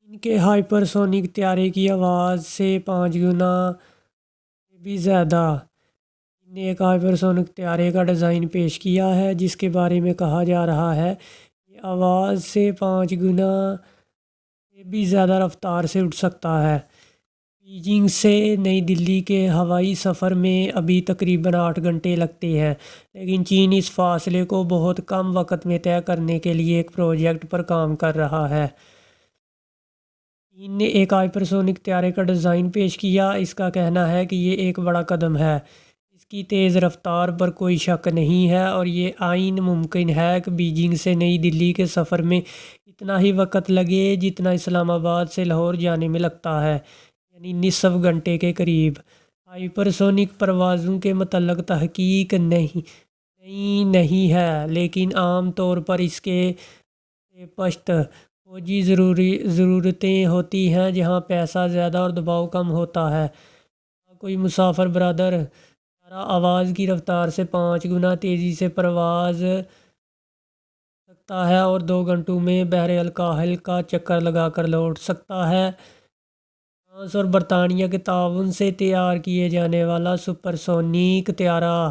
ان کے ہائپرسونک طیارے کی آواز سے 5 گنا بھی زیادہ۔ ان نے ایک ہائپرسونک طیارے کا ڈیزائن پیش کیا ہے جس کے بارے میں کہا جا رہا ہے کہ آواز سے 5 گنا بھی زیادہ رفتار سے اڑ سکتا ہے۔ بیجنگ سے نئی دلی کے ہوائی سفر میں ابھی تقریباً 8 گھنٹے لگتے ہیں، لیکن چین اس فاصلے کو بہت کم وقت میں طے کرنے کے لیے ایک پروجیکٹ پر کام کر رہا ہے۔ چین نے ایک ہائپرسونک طیارے کا ڈیزائن پیش کیا۔ اس کا کہنا ہے کہ یہ ایک بڑا قدم ہے۔ اس کی تیز رفتار پر کوئی شک نہیں ہے اور یہ عین ممکن ہے کہ بیجنگ سے نئی دلی کے سفر میں اتنا ہی وقت لگے جتنا اسلام آباد سے لاہور جانے میں لگتا ہے، یعنی نصف گھنٹے کے قریب۔ ہائپرسونک پروازوں کے متعلق تحقیق نہیں ہے، لیکن عام طور پر اس کے سے پشت فوجی ضرورتیں ہوتی ہیں جہاں پیسہ زیادہ اور دباؤ کم ہوتا ہے۔ کوئی مسافر بردار طیارہ آواز کی رفتار سے 5 گنا تیزی سے پرواز سکتا ہے اور 2 گھنٹوں میں بحر الکاہل کا چکر لگا کر لوٹ سکتا ہے۔ فرانس اور برطانیہ کے تعاون سے تیار کیے جانے والا سپرسونک طیارہ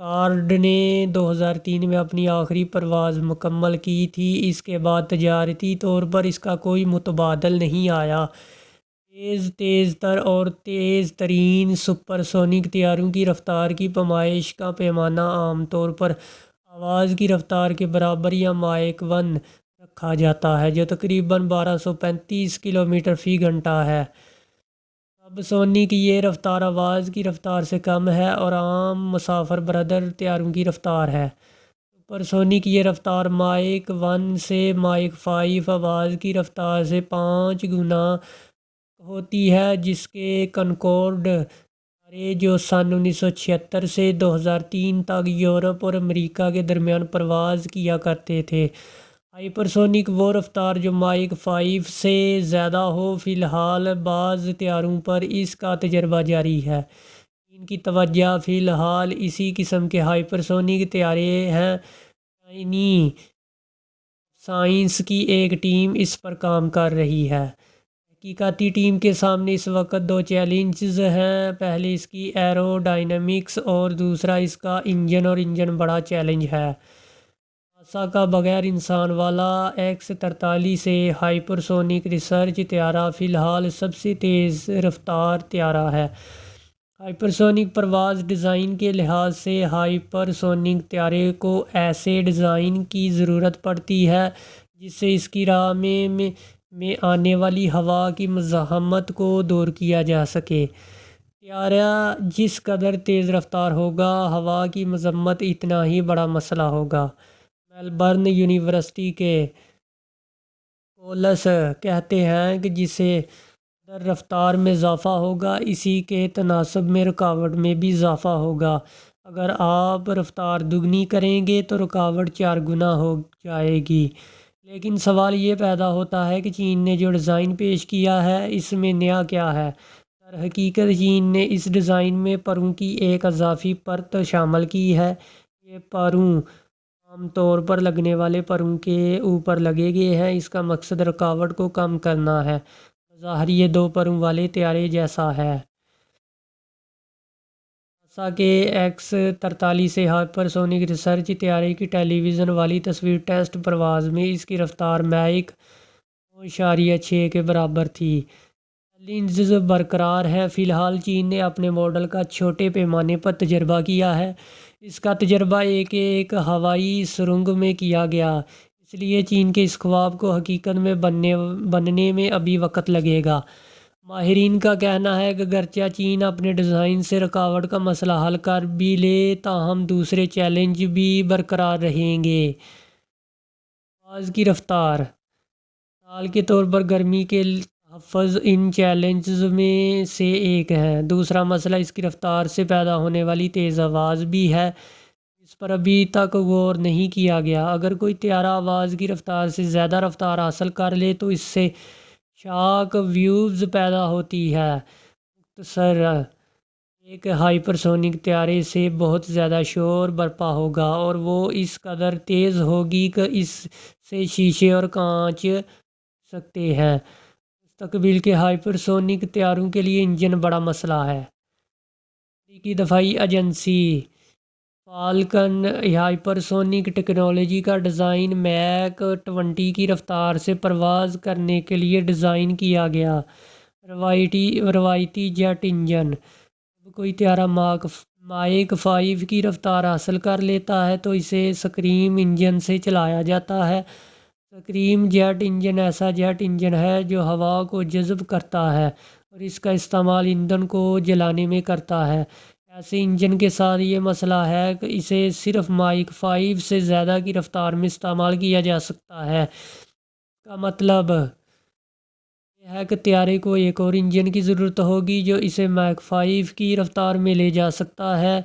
کارڈ نے 2003 میں اپنی آخری پرواز مکمل کی تھی۔ اس کے بعد تجارتی طور پر اس کا کوئی متبادل نہیں آیا۔ تیز تر اور تیز ترین سپرسونک طیاروں کی رفتار کی پیمائش کا پیمانہ عام طور پر آواز کی رفتار کے برابر یا ماخ 1 رکھا جاتا ہے، جو تقریباً 1235 کلومیٹر فی گھنٹہ ہے۔ سب سونک یہ رفتار آواز کی رفتار سے کم ہے اور عام مسافر بردار طیاروں کی رفتار ہے۔ سپر سونک یہ رفتار ماخ 1 سے ماخ 5 آواز کی رفتار سے 5 گنا ہوتی ہے۔ جس کے کنکورڈ طیارے جو سن 1976 سے 2003 تک یورپ اور امریکہ کے درمیان پرواز کیا کرتے تھے۔ ہائپرسونک وہ رفتار جو ماخ 5 سے زیادہ ہو۔ فی الحال بعض طیاروں پر اس کا تجربہ جاری ہے۔ چین کی توجہ فی الحال اسی قسم کے ہائپرسونک طیارے ہیں۔ چینی سائنس کی ایک ٹیم اس پر کام کر رہی ہے۔ تحقیقاتی ٹیم کے سامنے اس وقت 2 چیلنجز ہیں، پہلے اس کی ایرو ڈائنامکس اور دوسرا اس کا انجن، اور انجن بڑا چیلنج ہے۔ ناسا کا بغیر انسان والا X-43 سے ہائپرسونک ریسرچ طیارہ فی الحال سب سے تیز رفتار طیارہ ہے۔ ہائپرسونک پرواز ڈیزائن کے لحاظ سے ہائپرسونک طیارے کو ایسے ڈیزائن کی ضرورت پڑتی ہے جس سے اس کی راہ میں آنے والی ہوا کی مزاحمت کو دور کیا جا سکے۔ طیارہ جس قدر تیز رفتار ہوگا، ہوا کی مزاحمت اتنا ہی بڑا مسئلہ ہوگا۔ میلبرن یونیورسٹی کے کولس کہتے ہیں کہ جس قدر رفتار میں اضافہ ہوگا، اسی کے تناسب میں رکاوٹ میں بھی اضافہ ہوگا۔ اگر آپ رفتار دوگنی کریں گے تو رکاوٹ 4 گنا ہو جائے گی۔ لیکن سوال یہ پیدا ہوتا ہے کہ چین نے جو ڈیزائن پیش کیا ہے اس میں نیا کیا ہے؟ در حقیقت چین نے اس ڈیزائن میں پروں کی ایک اضافی پرت شامل کی ہے۔ یہ پروں عام طور پر لگنے والے پروں کے اوپر لگے گئے ہیں۔ اس کا مقصد رکاوٹ کو کم کرنا ہے۔ بظاہر یہ 2 پروں والے طیارے جیسا ہے۔ ناسا کے X-43 سے ہائپرسونک ریسرچ طیارے کی ٹیلی ویژن والی تصویر ٹیسٹ پرواز میں اس کی رفتار ماخ 9.6 کے برابر تھی۔ چیلنجز برقرار ہیں۔ فی الحال چین نے اپنے ماڈل کا چھوٹے پیمانے پر تجربہ کیا ہے۔ اس کا تجربہ ایک ہوائی سرنگ میں کیا گیا، اس لیے چین کے اس خواب کو حقیقت میں بننے میں ابھی وقت لگے گا۔ ماہرین کا کہنا ہے کہ گرچہ چین اپنے ڈیزائن سے رکاوٹ کا مسئلہ حل کر بھی لے، تاہم دوسرے چیلنج بھی برقرار رہیں گے۔ آواز کی رفتار مثال کے طور پر گرمی کے تحفظ ان چیلنجز میں سے ایک ہے۔ دوسرا مسئلہ اس کی رفتار سے پیدا ہونے والی تیز آواز بھی ہے، جس پر ابھی تک غور نہیں کیا گیا۔ اگر کوئی طیارہ آواز کی رفتار سے زیادہ رفتار حاصل کر لے تو اس سے شاک ویوز پیدا ہوتی ہے۔ مختصر ایک ہائپرسونک طیارے سے بہت زیادہ شور برپا ہوگا اور وہ اس قدر تیز ہوگی کہ اس سے شیشے اور کانچ سکتے ہیں۔ مستقبل کے ہائپرسونک طیاروں کے لیے انجن بڑا مسئلہ ہے۔ امریکی دفاعی ایجنسی فالکن ہائپرسونک ٹیکنالوجی کا ڈیزائن میک 20 کی رفتار سے پرواز کرنے کے لیے ڈیزائن کیا گیا۔ روایتی جیٹ انجن: جب کوئی طیارہ ماک 5 کی رفتار حاصل کر لیتا ہے تو اسے اسکریم انجن سے چلایا جاتا ہے۔ اسکریم جیٹ انجن ایسا جیٹ انجن ہے جو ہوا کو جذب کرتا ہے اور اس کا استعمال ایندھن کو جلانے میں کرتا ہے۔ ایسے انجن کے ساتھ یہ مسئلہ ہے کہ اسے صرف ماک 5 سے زیادہ کی رفتار میں استعمال کیا جا سکتا ہے۔ اس کا مطلب یہ ہے کہ طیارے کو ایک اور انجن کی ضرورت ہوگی جو اسے ماک 5 کی رفتار میں لے جا سکتا ہے۔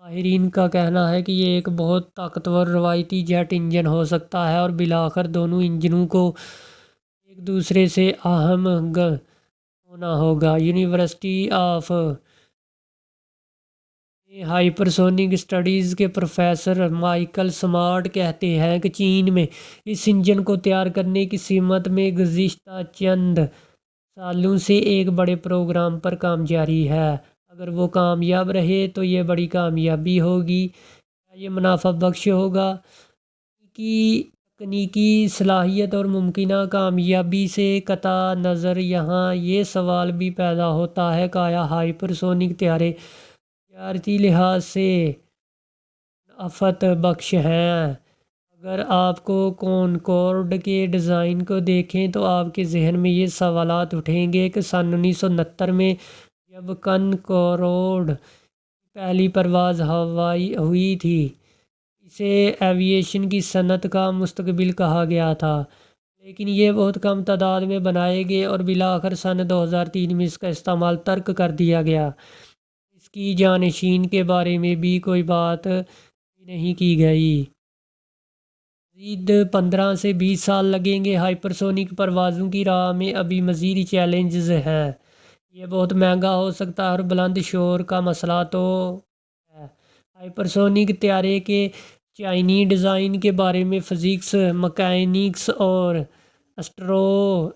ماہرین کا کہنا ہے کہ یہ ایک بہت طاقتور روایتی جیٹ انجن ہو سکتا ہے اور بالآخر دونوں انجنوں کو ایک دوسرے سے آہنگ ہونا ہوگا۔ یونیورسٹی آف ہائپرسونک اسٹڈیز کے پروفیسر مائیکل سمارٹ کہتے ہیں کہ چین میں اس انجن کو تیار کرنے کی سمت میں گزشتہ چند سالوں سے ایک بڑے پروگرام پر کام جاری ہے۔ اگر وہ کامیاب رہے تو یہ بڑی کامیابی ہوگی۔ کیا یہ منافع بخش ہوگا؟ تکنیکی صلاحیت اور ممکنہ کامیابی سے قطع نظر یہاں یہ سوال بھی پیدا ہوتا ہے کہ آیا ہائپرسونک طیارے تجارتی لحاظ سے منافع بخش ہیں؟ اگر آپ کونکورڈ کے ڈیزائن کو دیکھیں تو آپ کے ذہن میں یہ سوالات اٹھیں گے کہ سن 1969 میں جب کنکورڈ کی پہلی پرواز ہوئی تھی اسے ایویشن کی صنعت کا مستقبل کہا گیا تھا، لیکن یہ بہت کم تعداد میں بنائے گئے اور بالآخر سن 2003 میں اس کا استعمال ترک کر دیا گیا۔ اس کی جانشین کے بارے میں بھی کوئی بات نہیں کی گئی۔ مزید 15 سے 20 سال لگیں گے۔ ہائپرسونک پروازوں کی راہ میں ابھی مزید چیلنجز ہیں۔ یہ بہت مہنگا ہو سکتا ہے اور بلند شور کا مسئلہ تو ہے۔ ہائپرسونک طیارے کے چینی ڈیزائن کے بارے میں فزکس، میکینکس اور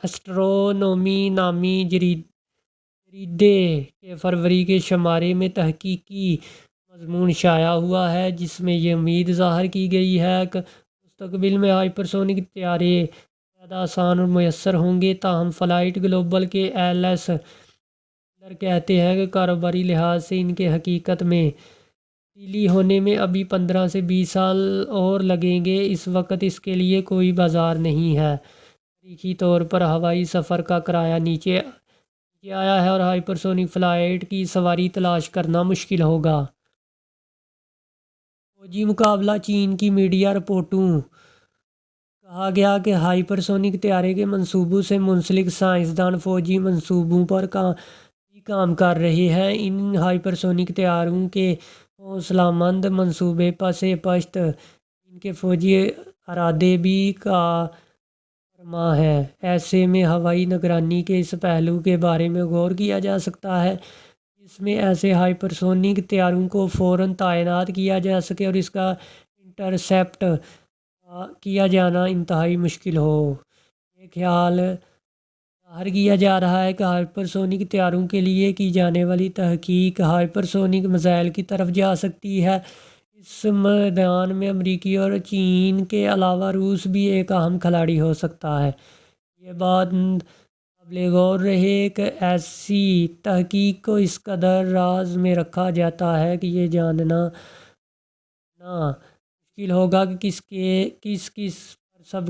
اسٹرونومی نامی جریدے کے فروری کے شمارے میں تحقیقی مضمون شائع ہوا ہے جس میں یہ امید ظاہر کی گئی ہے کہ مستقبل میں ہائپرسونک طیارے زیادہ آسان اور میسر ہوں گے۔ تاہم فلائٹ گلوبل کے ایلس ملر کہتے ہیں کہ کاروباری لحاظ سے ان کے حقیقت میں تبدیلی ہونے میں ابھی 15 سے 20 سال اور لگیں گے۔ اس وقت اس کے لیے کوئی بازار نہیں ہے۔ تاریخی طور پر ہوائی سفر کا کرایہ نیچے آیا ہے اور ہائپرسونک فلائٹ کی سواری تلاش کرنا مشکل ہوگا۔ فوجی مقابلہ چین کی میڈیا رپورٹوں کہا گیا کہ ہائپرسونک طیارے کے منصوبوں سے منسلک سائنسدان فوجی منصوبوں پر کام کر رہے ہیں۔ ان ہائپرسونک طیاروں کے حوصلہ مند منصوبے پس پشت ان کے فوجی ارادے بھی کارآمد ہیں۔ ایسے میں ہوائی نگرانی کے اس پہلو کے بارے میں غور کیا جا سکتا ہے جس میں ایسے ہائپرسونک طیاروں کو فوراً تعینات کیا جا سکے اور اس کا انٹرسیپٹ کیا جانا انتہائی مشکل ہو۔ یہ خیال ظاہر کیا جا رہا ہے کہ ہائپرسونک طیاروں کے لیے کی جانے والی تحقیق ہائپرسونک میزائل کی طرف جا سکتی ہے۔ اس میدان میں امریکہ اور چین کے علاوہ روس بھی ایک اہم کھلاڑی ہو سکتا ہے۔ یہ بات قابل غور رہے کہ ایسی تحقیق کو اس قدر راز میں رکھا جاتا ہے کہ یہ جاننا مشکل ہوگا کہ کس پر سب